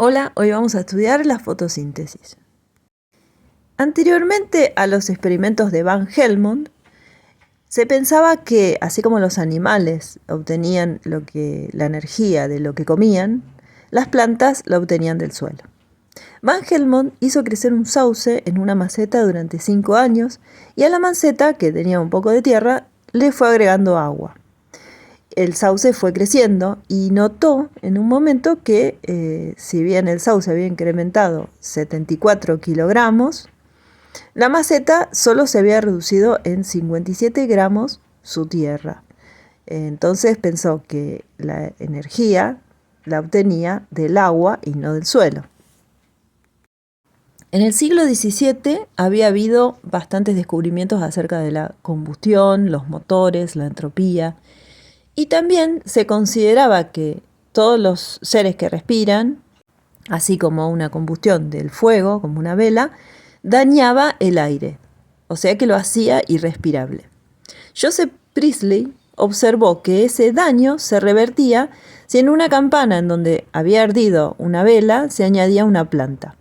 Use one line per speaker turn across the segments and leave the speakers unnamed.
Hola, hoy vamos a estudiar la fotosíntesis. Anteriormente a los experimentos de Van Helmont, se pensaba que, así como los animales obtenían la energía de lo que comían, las plantas la obtenían del suelo. Van Helmont hizo crecer un sauce en una maceta durante 5 años y a la maceta, que tenía un poco de tierra, le fue agregando agua. El sauce fue creciendo y notó en un momento que si bien el sauce había incrementado 74 kilogramos, la maceta solo se había reducido en 57 gramos su tierra. Entonces pensó que la energía la obtenía del agua y no del suelo. En el siglo XVII había habido bastantes descubrimientos acerca de la combustión, los motores, la entropía. Y también se consideraba que todos los seres que respiran, así como una combustión del fuego, como una vela, dañaba el aire, o sea que lo hacía irrespirable. Joseph Priestley observó que ese daño se revertía si en una campana en donde había ardido una vela se añadía una planta,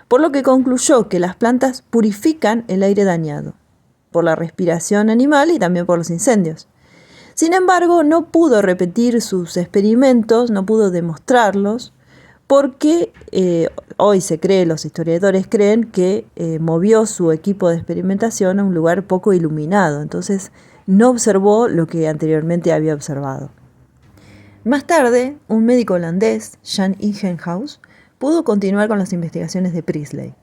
por lo que concluyó que las plantas purifican el aire dañado, por la respiración animal y también por los incendios. Sin embargo, no pudo repetir sus experimentos, no pudo demostrarlos, porque hoy los historiadores creen que movió su equipo de experimentación a un lugar poco iluminado, entonces no observó lo que anteriormente había observado. Más tarde, un médico holandés, Jan Ingenhousz, pudo continuar con las investigaciones de Priestley.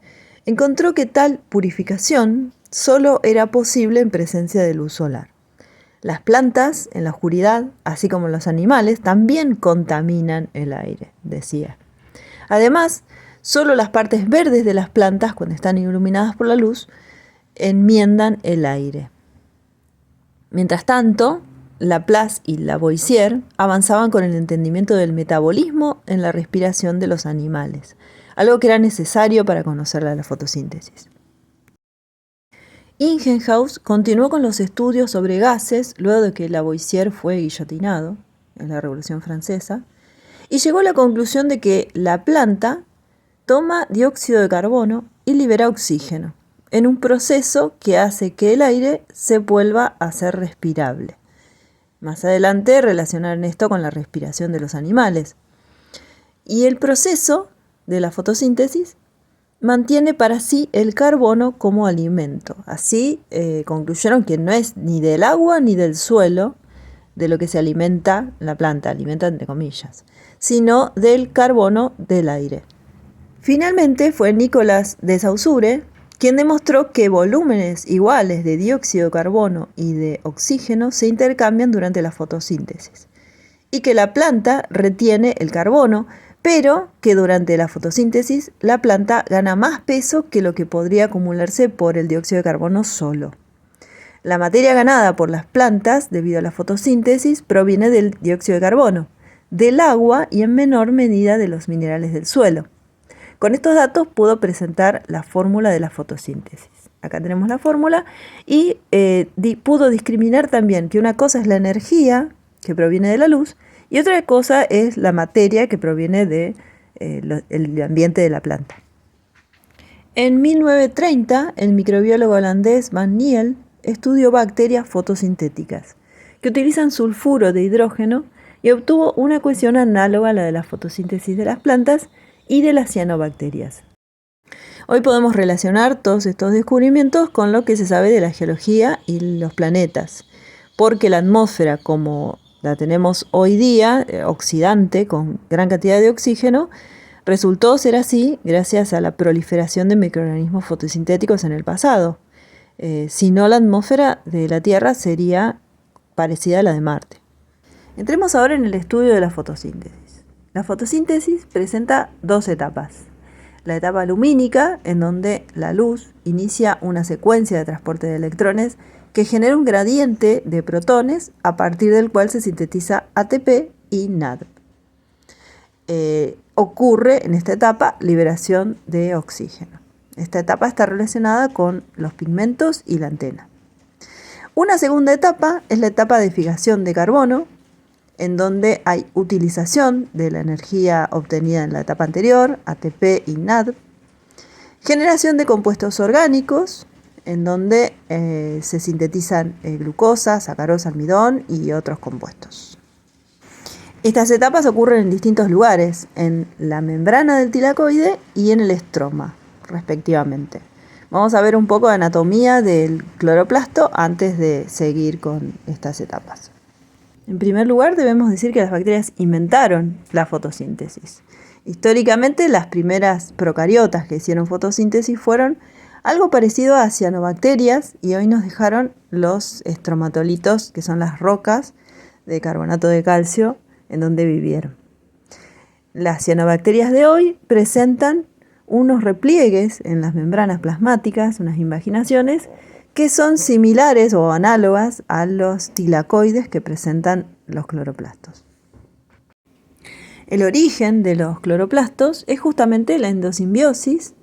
Encontró que tal purificación solo era posible en presencia de luz solar. Las plantas, en la oscuridad, así como los animales, también contaminan el aire, decía. Además, solo las partes verdes de las plantas, cuando están iluminadas por la luz, enmiendan el aire. Mientras tanto, Laplace y Lavoisier avanzaban con el entendimiento del metabolismo en la respiración de los animales, algo que era necesario para conocer la fotosíntesis. Ingenhousz continuó con los estudios sobre gases luego de que Lavoisier fue guillotinado en la Revolución Francesa y llegó a la conclusión de que la planta toma dióxido de carbono y libera oxígeno en un proceso que hace que el aire se vuelva a ser respirable. Más adelante relacionaron esto con la respiración de los animales. Y el proceso de la fotosíntesis mantiene para sí el carbono como alimento. Así concluyeron que no es ni del agua ni del suelo de lo que se alimenta la planta, alimenta entre comillas, sino del carbono del aire. Finalmente fue Nicolas de Saussure quien demostró que volúmenes iguales de dióxido de carbono y de oxígeno se intercambian durante la fotosíntesis y que la planta retiene el carbono, pero que durante la fotosíntesis la planta gana más peso que lo que podría acumularse por el dióxido de carbono solo. La materia ganada por las plantas debido a la fotosíntesis proviene del dióxido de carbono, del agua y en menor medida de los minerales del suelo. Con estos datos pudo presentar la fórmula de la fotosíntesis. Acá tenemos la fórmula y pudo discriminar también que una cosa es la energía que proviene de la luz y otra cosa es la materia que proviene del ambiente de la planta. En 1930, el microbiólogo holandés Van Niel estudió bacterias fotosintéticas que utilizan sulfuro de hidrógeno y obtuvo una ecuación análoga a la de la fotosíntesis de las plantas y de las cianobacterias. Hoy podemos relacionar todos estos descubrimientos con lo que se sabe de la geología y los planetas, porque la atmósfera, como la tenemos hoy día, oxidante, con gran cantidad de oxígeno, resultó ser así gracias a la proliferación de microorganismos fotosintéticos en el pasado. Si no, la atmósfera de la Tierra sería parecida a la de Marte. Entremos ahora en el estudio de la fotosíntesis. La fotosíntesis presenta dos etapas. La etapa lumínica, en donde la luz inicia una secuencia de transporte de electrones que genera un gradiente de protones a partir del cual se sintetiza ATP y NAD. Ocurre en esta etapa liberación de oxígeno. Esta etapa está relacionada con los pigmentos y la antena. Una segunda etapa es la etapa de fijación de carbono, en donde hay utilización de la energía obtenida en la etapa anterior, ATP y NAD, generación de compuestos orgánicos, en donde se sintetizan glucosa, sacarosa, almidón y otros compuestos. Estas etapas ocurren en distintos lugares, en la membrana del tilacoide y en el estroma, respectivamente. Vamos a ver un poco de anatomía del cloroplasto antes de seguir con estas etapas. En primer lugar, debemos decir que las bacterias inventaron la fotosíntesis. Históricamente, las primeras procariotas que hicieron fotosíntesis fueron algo parecido a cianobacterias y hoy nos dejaron los estromatolitos, que son las rocas de carbonato de calcio en donde vivieron. Las cianobacterias de hoy presentan unos repliegues en las membranas plasmáticas, unas invaginaciones, que son similares o análogas a los tilacoides que presentan los cloroplastos. El origen de los cloroplastos es justamente la endosimbiosis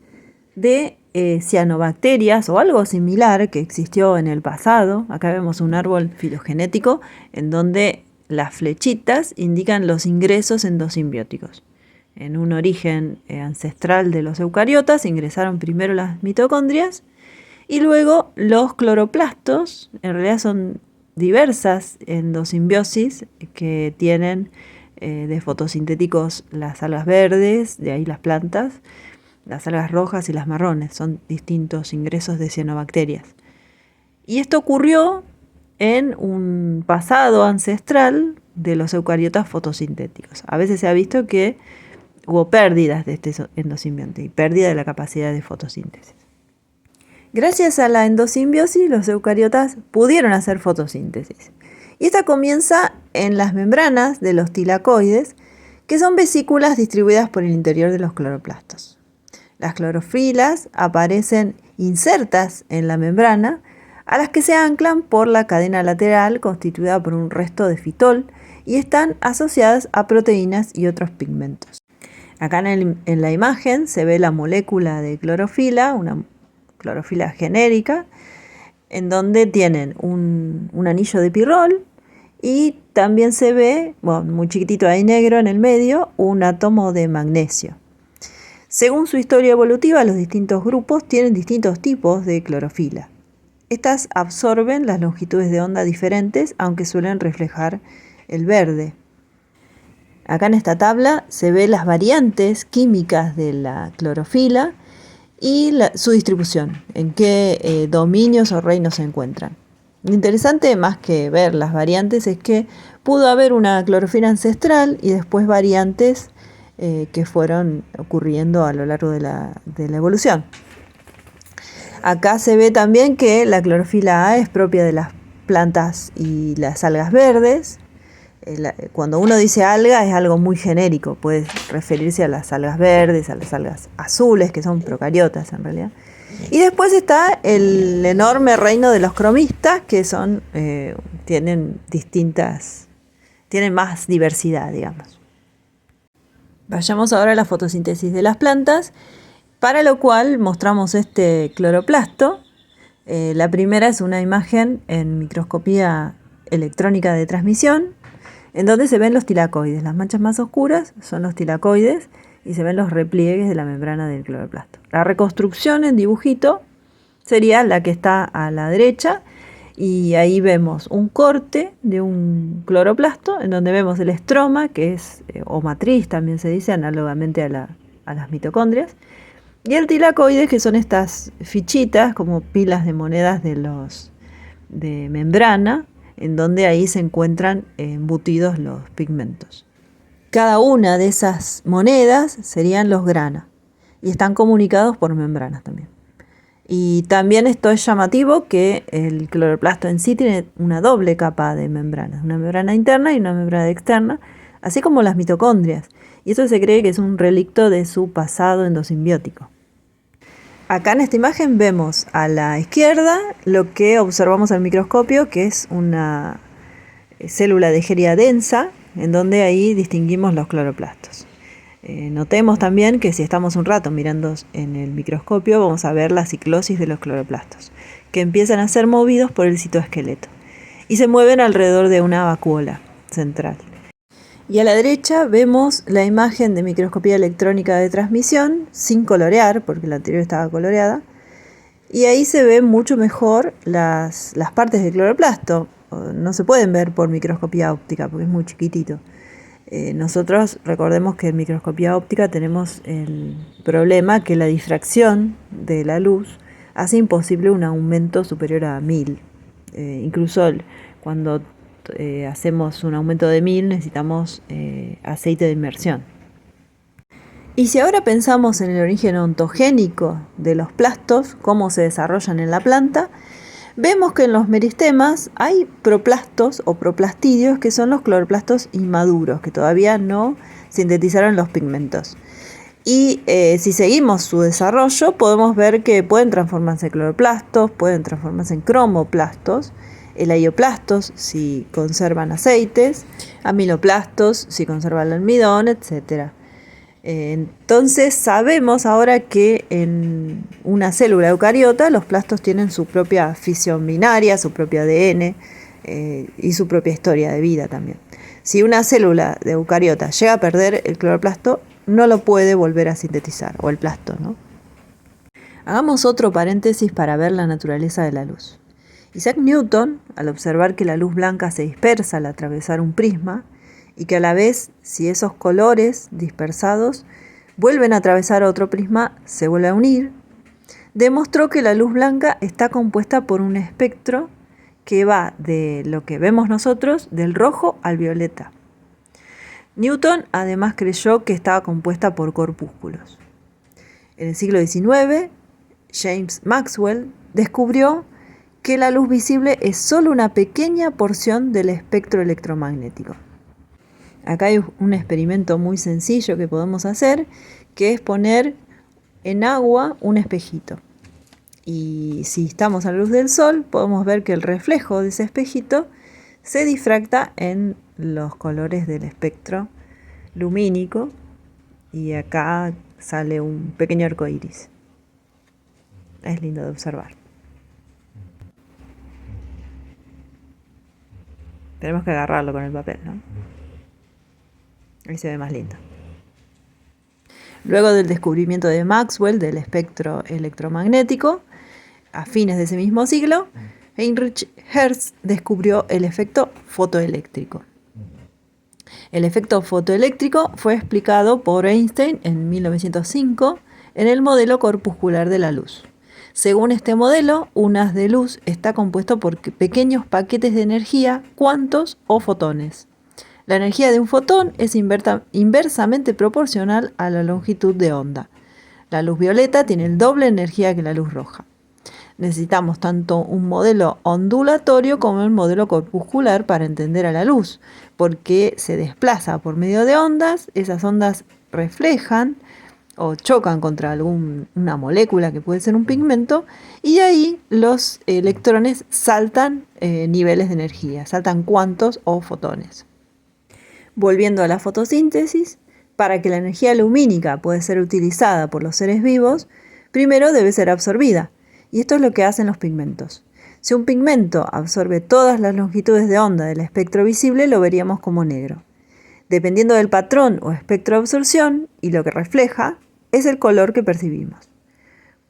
de cianobacterias o algo similar que existió en el pasado. Acá vemos un árbol filogenético en donde las flechitas indican los ingresos endosimbióticos. En un origen ancestral de los eucariotas ingresaron primero las mitocondrias y luego los cloroplastos. En realidad son diversas endosimbiosis que tienen de fotosintéticos las algas verdes, de ahí las plantas, las algas rojas y las marrones. Son distintos ingresos de cianobacterias. Y esto ocurrió en un pasado ancestral de los eucariotas fotosintéticos. A veces se ha visto que hubo pérdidas de este endosimbionte y pérdida de la capacidad de fotosíntesis. Gracias a la endosimbiosis, los eucariotas pudieron hacer fotosíntesis. Y esta comienza en las membranas de los tilacoides, que son vesículas distribuidas por el interior de los cloroplastos. Las clorofilas aparecen insertas en la membrana, a las que se anclan por la cadena lateral constituida por un resto de fitol y están asociadas a proteínas y otros pigmentos. Acá en la imagen se ve la molécula de clorofila, una clorofila genérica, en donde tienen un anillo de pirrol y también se ve, muy chiquitito ahí negro en el medio, un átomo de magnesio. Según su historia evolutiva, los distintos grupos tienen distintos tipos de clorofila. Estas absorben las longitudes de onda diferentes, aunque suelen reflejar el verde. Acá en esta tabla se ve las variantes químicas de la clorofila y su distribución, en qué dominios o reinos se encuentran. Lo interesante, más que ver las variantes, es que pudo haber una clorofila ancestral y después variantes que fueron ocurriendo a lo largo de la evolución. Acá se ve también que la clorofila A es propia de las plantas y las algas verdes. Cuando uno dice alga es algo muy genérico, puede referirse a las algas verdes, a las algas azules, que son procariotas en realidad. Y después está el enorme reino de los cromistas, que tienen más diversidad, digamos. Vayamos ahora a la fotosíntesis de las plantas, para lo cual mostramos este cloroplasto. La primera es una imagen en microscopía electrónica de transmisión, en donde se ven los tilacoides. Las manchas más oscuras son los tilacoides y se ven los repliegues de la membrana del cloroplasto. La reconstrucción en dibujito sería la que está a la derecha, y ahí vemos un corte de un cloroplasto en donde vemos el estroma, que es, o matriz también se dice, análogamente a las mitocondrias, y el tilacoide, que son estas fichitas como pilas de monedas de membrana, en donde ahí se encuentran embutidos los pigmentos. Cada una de esas monedas serían los grana y están comunicados por membranas también. Y también esto es llamativo, que el cloroplasto en sí tiene una doble capa de membranas, una membrana interna y una membrana externa, así como las mitocondrias. Y eso se cree que es un relicto de su pasado endosimbiótico. Acá en esta imagen vemos a la izquierda lo que observamos al microscopio, que es una célula de Escherichia densa, en donde ahí distinguimos los cloroplastos. Notemos también que si estamos un rato mirando en el microscopio, vamos a ver la ciclosis de los cloroplastos, que empiezan a ser movidos por el citoesqueleto y se mueven alrededor de una vacuola central. Y a la derecha vemos la imagen de microscopía electrónica de transmisión, sin colorear, porque la anterior estaba coloreada. Y ahí se ven mucho mejor las partes del cloroplasto. No se pueden ver por microscopía óptica, porque es muy chiquitito. Nosotros recordemos que en microscopía óptica tenemos el problema que la difracción de la luz hace imposible un aumento superior a 1000. Incluso cuando hacemos un aumento de 1000 necesitamos aceite de inmersión. Y si ahora pensamos en el origen ontogénico de los plastos, cómo se desarrollan en la planta, vemos que en los meristemas hay proplastos o proplastidios, que son los cloroplastos inmaduros, que todavía no sintetizaron los pigmentos. Y si seguimos su desarrollo, podemos ver que pueden transformarse en cloroplastos, pueden transformarse en cromoplastos, elaioplastos si conservan aceites, amiloplastos si conservan el almidón, etc. Entonces sabemos ahora que en una célula eucariota los plastos tienen su propia fisión binaria, su propio ADN y su propia historia de vida también. Si una célula de eucariota llega a perder el cloroplasto, no lo puede volver a sintetizar, o el plasto, ¿no? Hagamos otro paréntesis para ver la naturaleza de la luz. Isaac Newton, al observar que la luz blanca se dispersa al atravesar un prisma, y que a la vez, si esos colores dispersados vuelven a atravesar otro prisma, se vuelve a unir, demostró que la luz blanca está compuesta por un espectro que va de lo que vemos nosotros, del rojo al violeta. Newton además creyó que estaba compuesta por corpúsculos. En el siglo XIX, James Maxwell descubrió que la luz visible es solo una pequeña porción del espectro electromagnético. Acá hay un experimento muy sencillo que podemos hacer, que es poner en agua un espejito. Y si estamos a la luz del sol, podemos ver que el reflejo de ese espejito se difracta en los colores del espectro lumínico. Y acá sale un pequeño arco iris. Es lindo de observar. Tenemos que agarrarlo con el papel, ¿no? Ahí se ve más lindo. Luego del descubrimiento de Maxwell del espectro electromagnético, a fines de ese mismo siglo, Heinrich Hertz descubrió el efecto fotoeléctrico. El efecto fotoeléctrico fue explicado por Einstein en 1905 en el modelo corpuscular de la luz. Según este modelo, un haz de luz está compuesto por pequeños paquetes de energía, cuantos o fotones. La energía de un fotón es inversamente proporcional a la longitud de onda. La luz violeta tiene el doble de energía que la luz roja. Necesitamos tanto un modelo ondulatorio como el modelo corpuscular para entender a la luz, porque se desplaza por medio de ondas, esas ondas reflejan o chocan contra una molécula que puede ser un pigmento, y ahí los electrones saltan niveles de energía, saltan cuantos o fotones. Volviendo a la fotosíntesis, para que la energía lumínica pueda ser utilizada por los seres vivos, primero debe ser absorbida, y esto es lo que hacen los pigmentos. Si un pigmento absorbe todas las longitudes de onda del espectro visible, lo veríamos como negro. Dependiendo del patrón o espectro de absorción y lo que refleja, es el color que percibimos.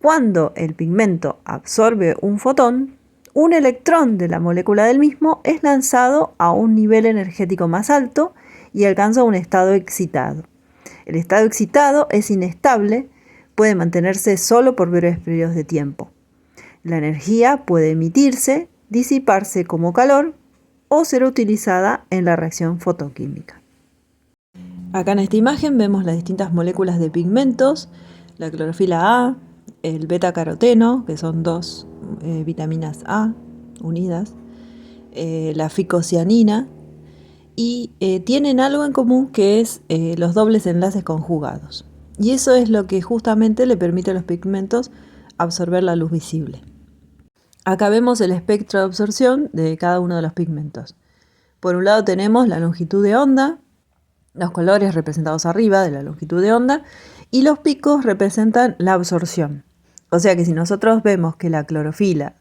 Cuando el pigmento absorbe un fotón, un electrón de la molécula del mismo es lanzado a un nivel energético más alto y alcanza un estado excitado. El estado excitado es inestable, puede mantenerse solo por breves periodos de tiempo. La energía puede emitirse, disiparse como calor o ser utilizada en la reacción fotoquímica. Acá en esta imagen vemos las distintas moléculas de pigmentos, la clorofila A, el beta-caroteno, que son dos vitaminas A unidas, la ficocianina, y tienen algo en común que es los dobles enlaces conjugados. Y eso es lo que justamente le permite a los pigmentos absorber la luz visible. Acá vemos el espectro de absorción de cada uno de los pigmentos. Por un lado tenemos la longitud de onda, los colores representados arriba de la longitud de onda, y los picos representan la absorción. O sea que si nosotros vemos que las clorofilas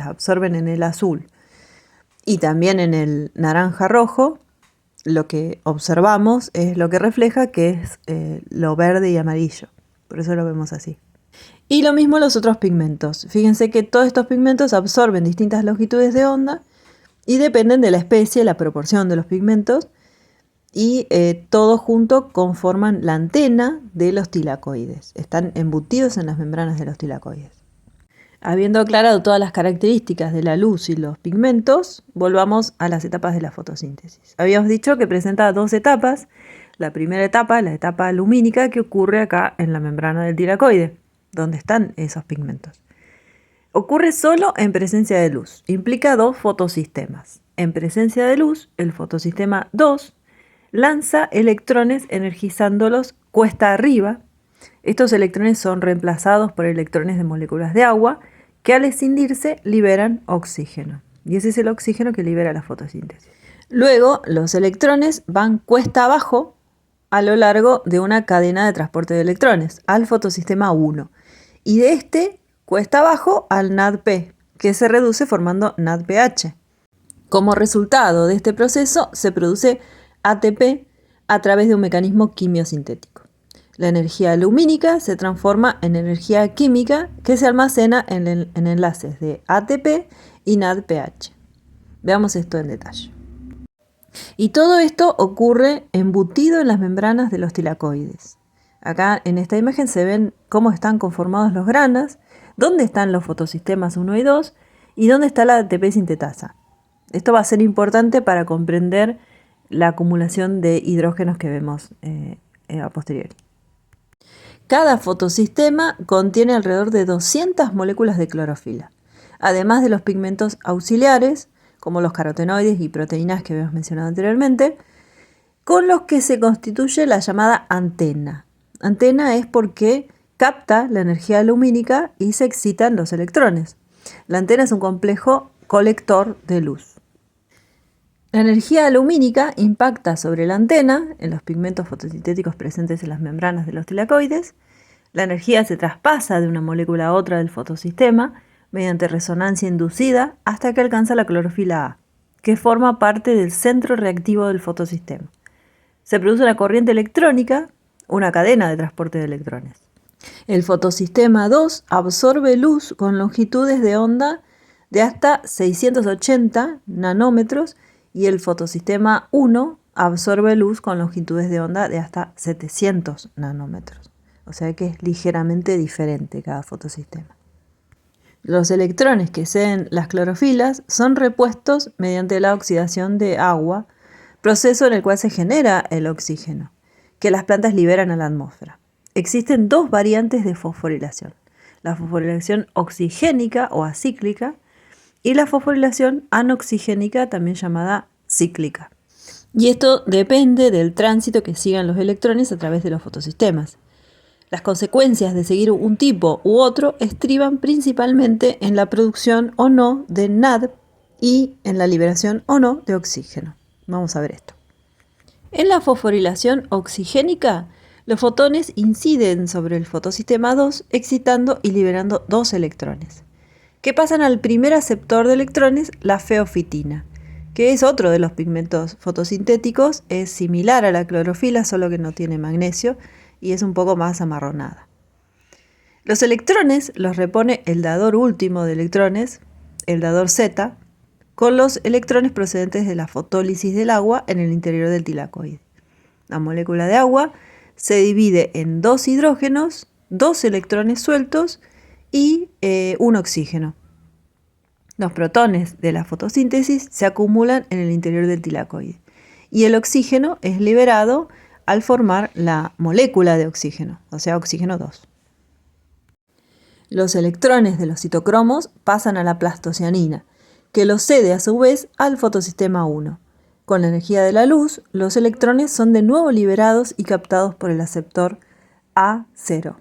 absorben en el azul y también en el naranja rojo, lo que observamos es lo que refleja, que es lo verde y amarillo. Por eso lo vemos así. Y lo mismo los otros pigmentos. Fíjense que todos estos pigmentos absorben distintas longitudes de onda y dependen de la especie, la proporción de los pigmentos, y todos juntos conforman la antena de los tilacoides. Están embutidos en las membranas de los tilacoides. Habiendo aclarado todas las características de la luz y los pigmentos, volvamos a las etapas de la fotosíntesis. Habíamos dicho que presenta dos etapas. La primera etapa, la etapa lumínica, que ocurre acá en la membrana del tilacoide, donde están esos pigmentos. Ocurre solo en presencia de luz. Implica dos fotosistemas. En presencia de luz, el fotosistema 2 lanza electrones energizándolos cuesta arriba. Estos electrones son reemplazados por electrones de moléculas de agua que al escindirse liberan oxígeno. Y ese es el oxígeno que libera la fotosíntesis. Luego, los electrones van cuesta abajo a lo largo de una cadena de transporte de electrones, al fotosistema 1. Y de este, cuesta abajo al NADP, que se reduce formando NADPH. Como resultado de este proceso, se produce ATP a través de un mecanismo quimiosintético. La energía lumínica se transforma en energía química que se almacena en enlaces de ATP y NADPH. Veamos esto en detalle. Y todo esto ocurre embutido en las membranas de los tilacoides. Acá en esta imagen se ven cómo están conformados los granos, dónde están los fotosistemas 1 y 2 y dónde está la ATP sintetasa. Esto va a ser importante para comprender la acumulación de hidrógenos que vemos a posteriori. Cada fotosistema contiene alrededor de 200 moléculas de clorofila, además de los pigmentos auxiliares, como los carotenoides y proteínas que habíamos mencionado anteriormente, con los que se constituye la llamada antena. Antena es porque capta la energía lumínica y se excitan los electrones. La antena es un complejo colector de luz. La energía lumínica impacta sobre la antena, en los pigmentos fotosintéticos presentes en las membranas de los tilacoides. La energía se traspasa de una molécula a otra del fotosistema mediante resonancia inducida hasta que alcanza la clorofila A, que forma parte del centro reactivo del fotosistema. Se produce una corriente electrónica, una cadena de transporte de electrones. El fotosistema 2 absorbe luz con longitudes de onda de hasta 680 nanómetros y el fotosistema 1 absorbe luz con longitudes de onda de hasta 700 nanómetros. O sea que es ligeramente diferente cada fotosistema. Los electrones que ceden las clorofilas son repuestos mediante la oxidación de agua, proceso en el cual se genera el oxígeno, que las plantas liberan a la atmósfera. Existen dos variantes de fosforilación: la fosforilación oxigénica o acíclica y la fosforilación anoxigénica, también llamada cíclica. Y esto depende del tránsito que sigan los electrones a través de los fotosistemas. Las consecuencias de seguir un tipo u otro estriban principalmente en la producción o no de NAD y en la liberación o no de oxígeno. Vamos a ver esto. En la fosforilación oxigénica, los fotones inciden sobre el fotosistema 2, excitando y liberando dos electrones, que pasan al primer aceptor de electrones, la feofitina, que es otro de los pigmentos fotosintéticos. Es similar a la clorofila, solo que no tiene magnesio y es un poco más amarronada. Los electrones los repone el dador último de electrones, el dador Z, con los electrones procedentes de la fotólisis del agua en el interior del tilacoide. La molécula de agua se divide en dos hidrógenos, dos electrones sueltos y un oxígeno. Los protones de la fotosíntesis se acumulan en el interior del tilacoide y el oxígeno es liberado al formar la molécula de oxígeno, o sea, oxígeno 2. Los electrones de los citocromos pasan a la plastocianina, que los cede a su vez al fotosistema 1. Con la energía de la luz, los electrones son de nuevo liberados y captados por el aceptor A0.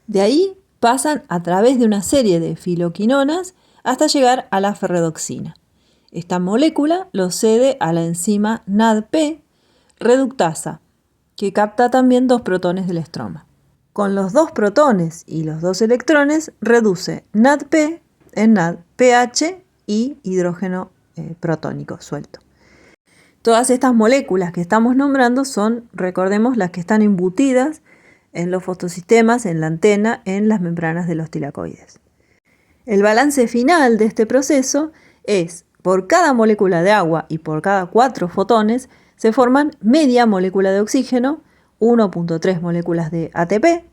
De ahí pasan a través de una serie de filoquinonas hasta llegar a la ferredoxina. Esta molécula los cede a la enzima NADP reductasa, que capta también dos protones del estroma. Con los dos protones y los dos electrones reduce NADP en NADPH y hidrógeno protónico suelto. Todas estas moléculas que estamos nombrando son, recordemos, las que están embutidas en los fotosistemas, en la antena, en las membranas de los tilacoides. El balance final de este proceso es, por cada molécula de agua y por cada 4 fotones, se forman media molécula de oxígeno, 1.3 moléculas de ATP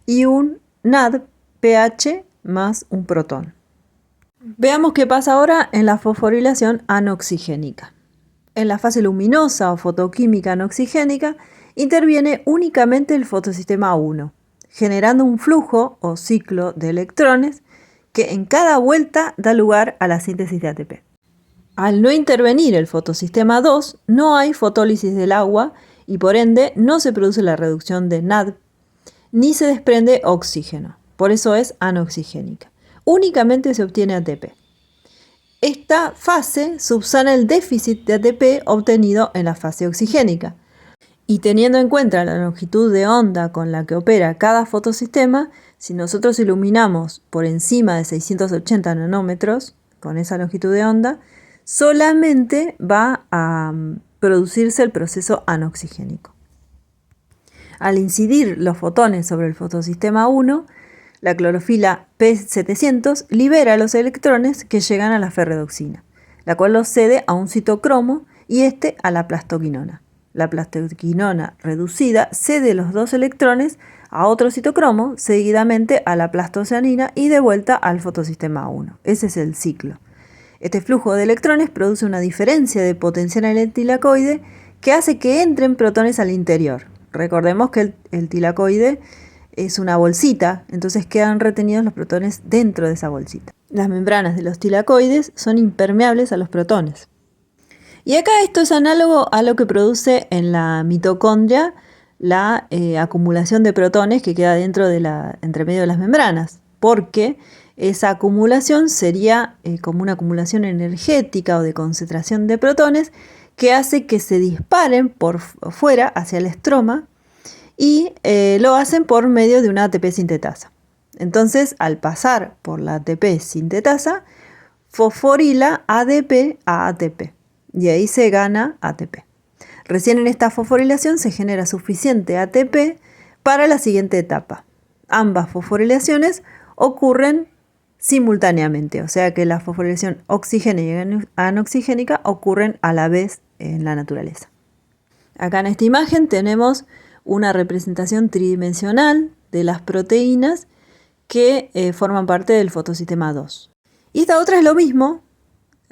y un NADPH más un protón. Veamos qué pasa ahora en la fosforilación anoxigénica. En la fase luminosa o fotoquímica anoxigénica interviene únicamente el fotosistema 1, generando un flujo o ciclo de electrones que en cada vuelta da lugar a la síntesis de ATP. Al no intervenir el fotosistema 2, no hay fotólisis del agua y por ende no se produce la reducción de NAD ni se desprende oxígeno. Por eso es anoxigénica. Únicamente se obtiene ATP. Esta fase subsana el déficit de ATP obtenido en la fase oxigénica. Y teniendo en cuenta la longitud de onda con la que opera cada fotosistema, si nosotros iluminamos por encima de 680 nanómetros con esa longitud de onda, solamente va a producirse el proceso anoxigénico. Al incidir los fotones sobre el fotosistema 1, la clorofila P700 libera los electrones que llegan a la ferredoxina, la cual los cede a un citocromo y este a la plastoquinona. La plastoquinona reducida cede los 2 electrones a otro citocromo, seguidamente a la plastocianina y de vuelta al fotosistema 1. Ese es el ciclo. Este flujo de electrones produce una diferencia de potencial en el tilacoide que hace que entren protones al interior. Recordemos que el tilacoide es una bolsita, entonces quedan retenidos los protones dentro de esa bolsita. Las membranas de los tilacoides son impermeables a los protones. Y acá esto es análogo a lo que produce en la mitocondria la acumulación de protones que queda dentro de entre medio de las membranas, porque esa acumulación sería como una acumulación energética o de concentración de protones que hace que se disparen por fuera hacia el estroma y lo hacen por medio de una ATP sintetasa. Entonces, al pasar por la ATP sintetasa, fosforila ADP a ATP y ahí se gana ATP. Recién en esta fosforilación se genera suficiente ATP para la siguiente etapa. Ambas fosforilaciones ocurren simultáneamente, o sea que la fosforilación oxigénica y anoxigénica ocurren a la vez en la naturaleza. Acá en esta imagen tenemos una representación tridimensional de las proteínas que forman parte del fotosistema 2. Y esta otra es lo mismo.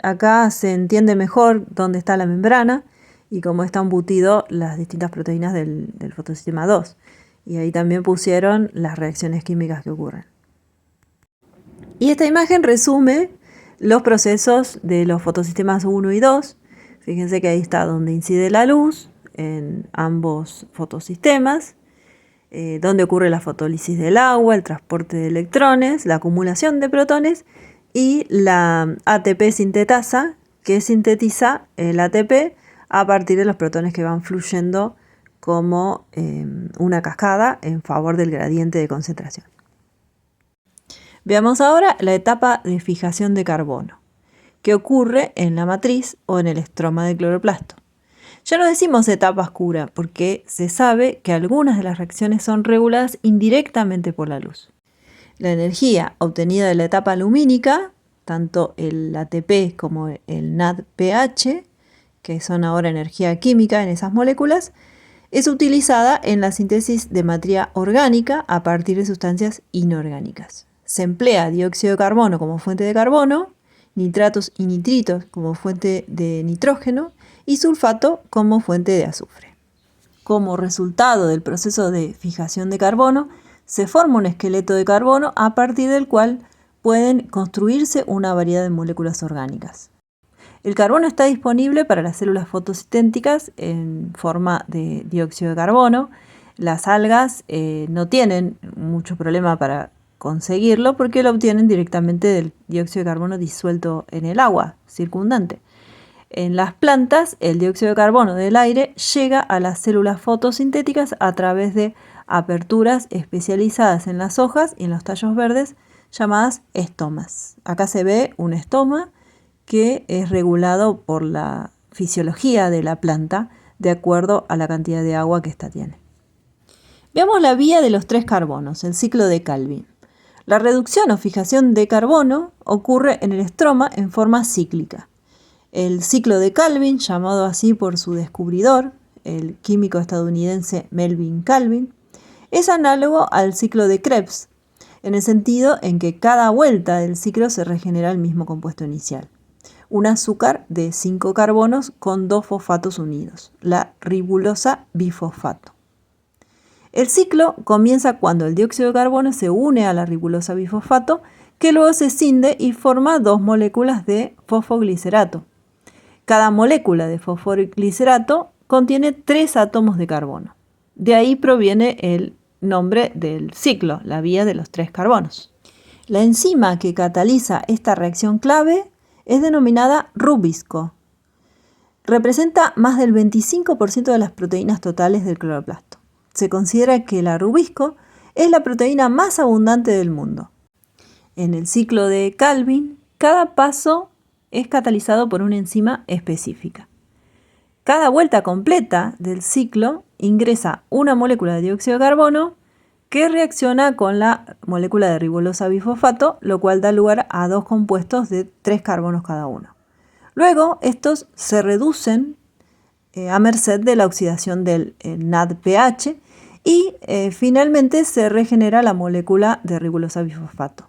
Acá se entiende mejor dónde está la membrana y cómo están embutidas las distintas proteínas del fotosistema 2. Y ahí también pusieron las reacciones químicas que ocurren. Y esta imagen resume los procesos de los fotosistemas 1 y 2. Fíjense que ahí está donde incide la luz en ambos fotosistemas, donde ocurre la fotólisis del agua, el transporte de electrones, la acumulación de protones y la ATP sintetasa que sintetiza el ATP a partir de los protones que van fluyendo como una cascada en favor del gradiente de concentración. Veamos ahora la etapa de fijación de carbono, que ocurre en la matriz o en el estroma del cloroplasto. Ya no decimos etapa oscura porque se sabe que algunas de las reacciones son reguladas indirectamente por la luz. La energía obtenida de la etapa lumínica, tanto el ATP como el NADPH, que son ahora energía química en esas moléculas, es utilizada en la síntesis de materia orgánica a partir de sustancias inorgánicas. Se emplea dióxido de carbono como fuente de carbono, nitratos y nitritos como fuente de nitrógeno y sulfato como fuente de azufre. Como resultado del proceso de fijación de carbono, se forma un esqueleto de carbono a partir del cual pueden construirse una variedad de moléculas orgánicas. El carbono está disponible para las células fotosintéticas en forma de dióxido de carbono. Las algas no tienen mucho problema para conseguirlo porque lo obtienen directamente del dióxido de carbono disuelto en el agua circundante. En las plantas, el dióxido de carbono del aire llega a las células fotosintéticas a través de aperturas especializadas en las hojas y en los tallos verdes llamadas estomas. Acá se ve un estoma que es regulado por la fisiología de la planta de acuerdo a la cantidad de agua que ésta tiene. Veamos la vía de los 3 carbonos, el ciclo de Calvin. La reducción o fijación de carbono ocurre en el estroma en forma cíclica. El ciclo de Calvin, llamado así por su descubridor, el químico estadounidense Melvin Calvin, es análogo al ciclo de Krebs, en el sentido en que cada vuelta del ciclo se regenera el mismo compuesto inicial, un azúcar de 5 carbonos con 2 fosfatos unidos, la ribulosa bifosfato. El ciclo comienza cuando el dióxido de carbono se une a la ribulosa bifosfato, que luego se cinde y forma 2 moléculas de fosfoglicerato. Cada molécula de fosfoglicerato contiene 3 átomos de carbono. De ahí proviene el nombre del ciclo, la vía de los 3 carbonos. La enzima que cataliza esta reacción clave es denominada rubisco. Representa más del 25% de las proteínas totales del cloroplasto. Se considera que la rubisco es la proteína más abundante del mundo. En el ciclo de Calvin, cada paso es catalizado por una enzima específica. Cada vuelta completa del ciclo ingresa una molécula de dióxido de carbono que reacciona con la molécula de ribulosa bifosfato, lo cual da lugar a 2 compuestos de 3 carbonos cada uno. Luego, estos se reducen a merced de la oxidación del NADPH y finalmente se regenera la molécula de ribulosa bifosfato.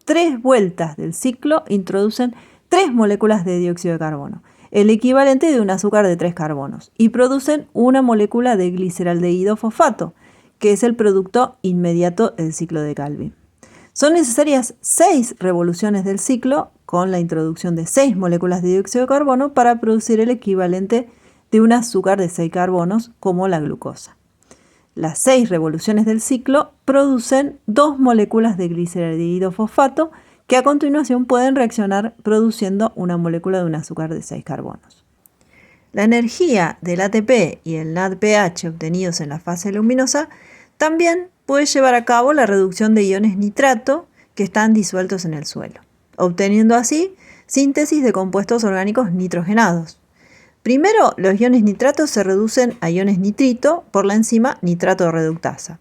3 vueltas del ciclo introducen 3 moléculas de dióxido de carbono, el equivalente de un azúcar de 3 carbonos, y producen una molécula de gliceraldehído fosfato, que es el producto inmediato del ciclo de Calvin. Son necesarias 6 revoluciones del ciclo con la introducción de 6 moléculas de dióxido de carbono para producir el equivalente de un azúcar de 6 carbonos como la glucosa. Las 6 revoluciones del ciclo producen 2 moléculas de gliceraldehído fosfato que a continuación pueden reaccionar produciendo una molécula de un azúcar de 6 carbonos. La energía del ATP y el NADPH obtenidos en la fase luminosa también puede llevar a cabo la reducción de iones nitrato que están disueltos en el suelo, obteniendo así síntesis de compuestos orgánicos nitrogenados. Primero, los iones nitratos se reducen a iones nitrito por la enzima nitrato reductasa,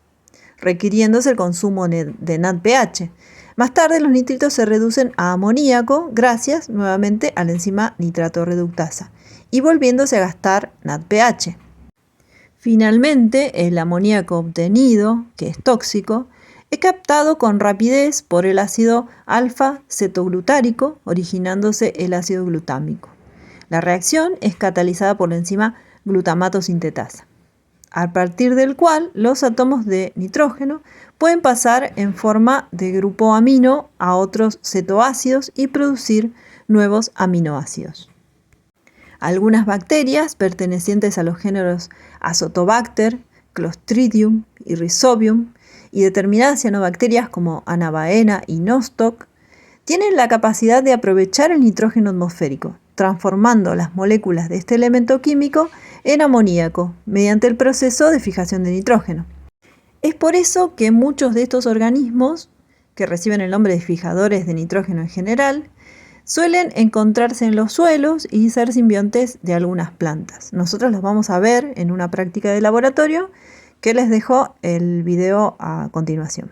requiriéndose el consumo de NADPH. Más tarde, los nitritos se reducen a amoníaco gracias nuevamente a la enzima nitrato reductasa y volviéndose a gastar NADPH. Finalmente, el amoníaco obtenido, que es tóxico, es captado con rapidez por el ácido alfa-cetoglutárico, originándose el ácido glutámico. La reacción es catalizada por la enzima glutamato sintetasa, a partir del cual los átomos de nitrógeno pueden pasar en forma de grupo amino a otros cetoácidos y producir nuevos aminoácidos. Algunas bacterias pertenecientes a los géneros Azotobacter, Clostridium y Rhizobium y determinadas cianobacterias como Anabaena y Nostoc tienen la capacidad de aprovechar el nitrógeno atmosférico, transformando las moléculas de este elemento químico en amoníaco mediante el proceso de fijación de nitrógeno. Es por eso que muchos de estos organismos, que reciben el nombre de fijadores de nitrógeno en general, suelen encontrarse en los suelos y ser simbiontes de algunas plantas. Nosotros los vamos a ver en una práctica de laboratorio que les dejo el video a continuación.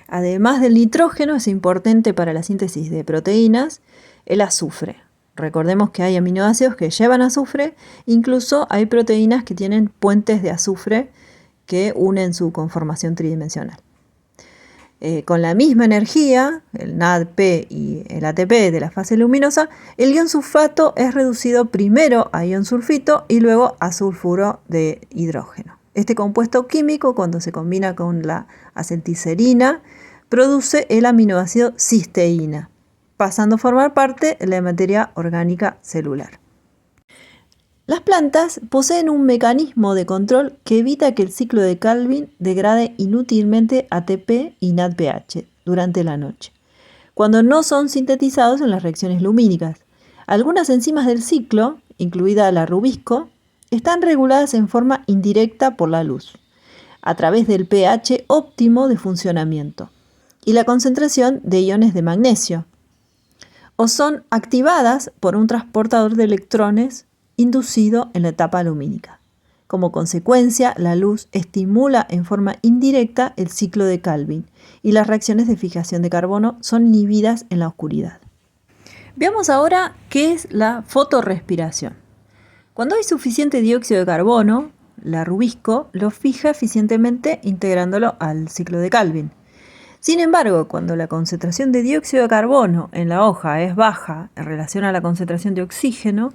Además del nitrógeno, es importante para la síntesis de proteínas el azufre. Recordemos que hay aminoácidos que llevan azufre, incluso hay proteínas que tienen puentes de azufre que unen su conformación tridimensional. Con la misma energía, el NADP y el ATP de la fase luminosa, el ion sulfato es reducido primero a ion sulfito y luego a sulfuro de hidrógeno. Este compuesto químico, cuando se combina con la acetilcerina, produce el aminoácido cisteína, pasando a formar parte de la materia orgánica celular. Las plantas poseen un mecanismo de control que evita que el ciclo de Calvin degrade inútilmente ATP y NADPH durante la noche, cuando no son sintetizados en las reacciones lumínicas. Algunas enzimas del ciclo, incluida la rubisco, están reguladas en forma indirecta por la luz, a través del pH óptimo de funcionamiento y la concentración de iones de magnesio. o son activadas por un transportador de electrones inducido en la etapa lumínica. Como consecuencia, la luz estimula en forma indirecta el ciclo de Calvin y las reacciones de fijación de carbono son inhibidas en la oscuridad. Veamos ahora qué es la fotorrespiración. Cuando hay suficiente dióxido de carbono, la rubisco lo fija eficientemente integrándolo al ciclo de Calvin. Sin embargo, cuando la concentración de dióxido de carbono en la hoja es baja en relación a la concentración de oxígeno,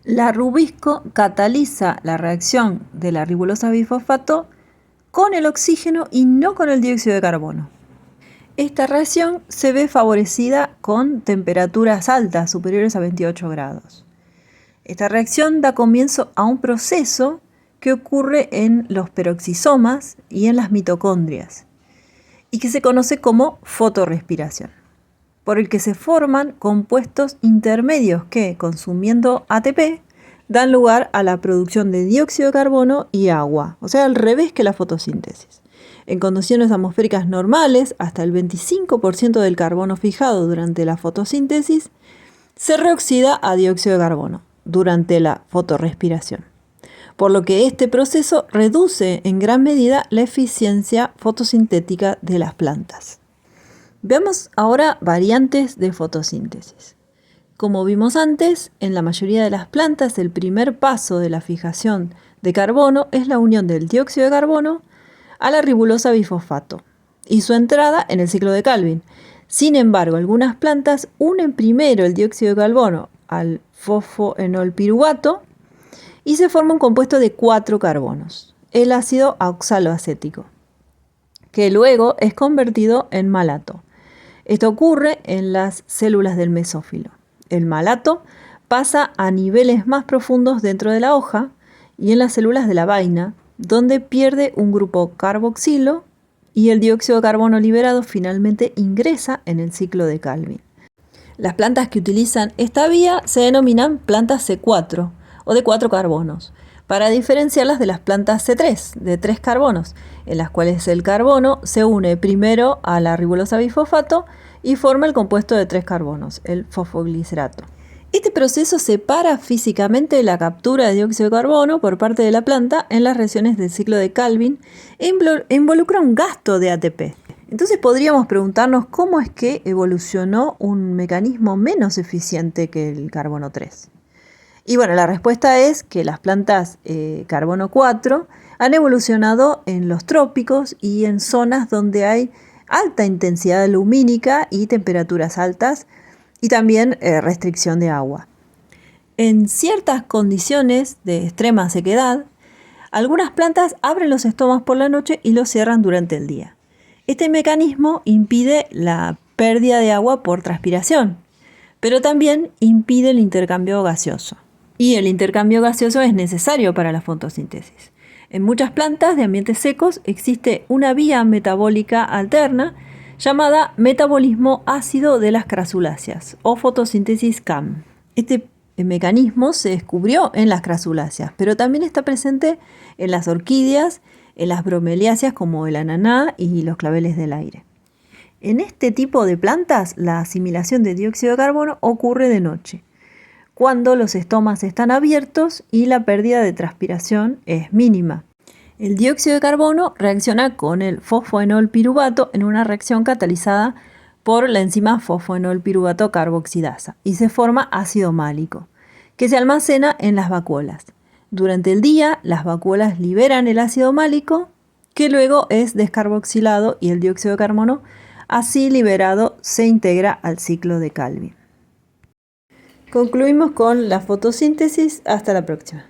la rubisco cataliza la reacción de la ribulosa bifosfato con el oxígeno y no con el dióxido de carbono. Esta reacción se ve favorecida con temperaturas altas, superiores a 28 grados. Esta reacción da comienzo a un proceso que ocurre en los peroxisomas y en las mitocondrias, y que se conoce como fotorrespiración, por el que se forman compuestos intermedios que, consumiendo ATP, dan lugar a la producción de dióxido de carbono y agua, o sea, al revés que la fotosíntesis. En condiciones atmosféricas normales, hasta el 25% del carbono fijado durante la fotosíntesis se reoxida a dióxido de carbono durante la fotorrespiración, por lo que este proceso reduce en gran medida la eficiencia fotosintética de las plantas. Veamos ahora variantes de fotosíntesis. Como vimos antes, en la mayoría de las plantas el primer paso de la fijación de carbono es la unión del dióxido de carbono a la ribulosa bifosfato y su entrada en el ciclo de Calvin. Sin embargo, algunas plantas unen primero el dióxido de carbono al fosfoenolpiruvato y se forma un compuesto de 4 carbonos, el ácido oxaloacético, que luego es convertido en malato. Esto ocurre en las células del mesófilo. El malato pasa a niveles más profundos dentro de la hoja y en las células de la vaina, donde pierde un grupo carboxilo y el dióxido de carbono liberado finalmente ingresa en el ciclo de Calvin. Las plantas que utilizan esta vía se denominan plantas C4 o de 4 carbonos, para diferenciarlas de las plantas C3 de 3 carbonos, en las cuales el carbono se une primero a la ribulosa bifosfato y forma el compuesto de 3 carbonos, el fosfoglicerato. Este proceso separa físicamente la captura de dióxido de carbono por parte de la planta en las reacciones del ciclo de Calvin e involucra un gasto de ATP. Entonces podríamos preguntarnos cómo es que evolucionó un mecanismo menos eficiente que el carbono 3. Y bueno, la respuesta es que las plantas carbono 4 han evolucionado en los trópicos y en zonas donde hay alta intensidad lumínica y temperaturas altas, y también restricción de agua. En ciertas condiciones de extrema sequedad, algunas plantas abren los estomas por la noche y los cierran durante el día. Este mecanismo impide la pérdida de agua por transpiración, pero también impide el intercambio gaseoso. Y el intercambio gaseoso es necesario para la fotosíntesis. En muchas plantas de ambientes secos existe una vía metabólica alterna llamada metabolismo ácido de las crasuláceas o fotosíntesis CAM. Este mecanismo se descubrió en las crasuláceas, pero también está presente en las orquídeas, en las bromeliáceas como el ananá y los claveles del aire. En este tipo de plantas, la asimilación de dióxido de carbono ocurre de noche, cuando los estomas están abiertos y la pérdida de transpiración es mínima. El dióxido de carbono reacciona con el fosfoenolpiruvato en una reacción catalizada por la enzima fosfoenolpiruvato carboxidasa y se forma ácido málico, que se almacena en las vacuolas. Durante el día, las vacuolas liberan el ácido málico, que luego es descarboxilado y el dióxido de carbono, así liberado, se integra al ciclo de Calvin. Concluimos con la fotosíntesis. Hasta la próxima.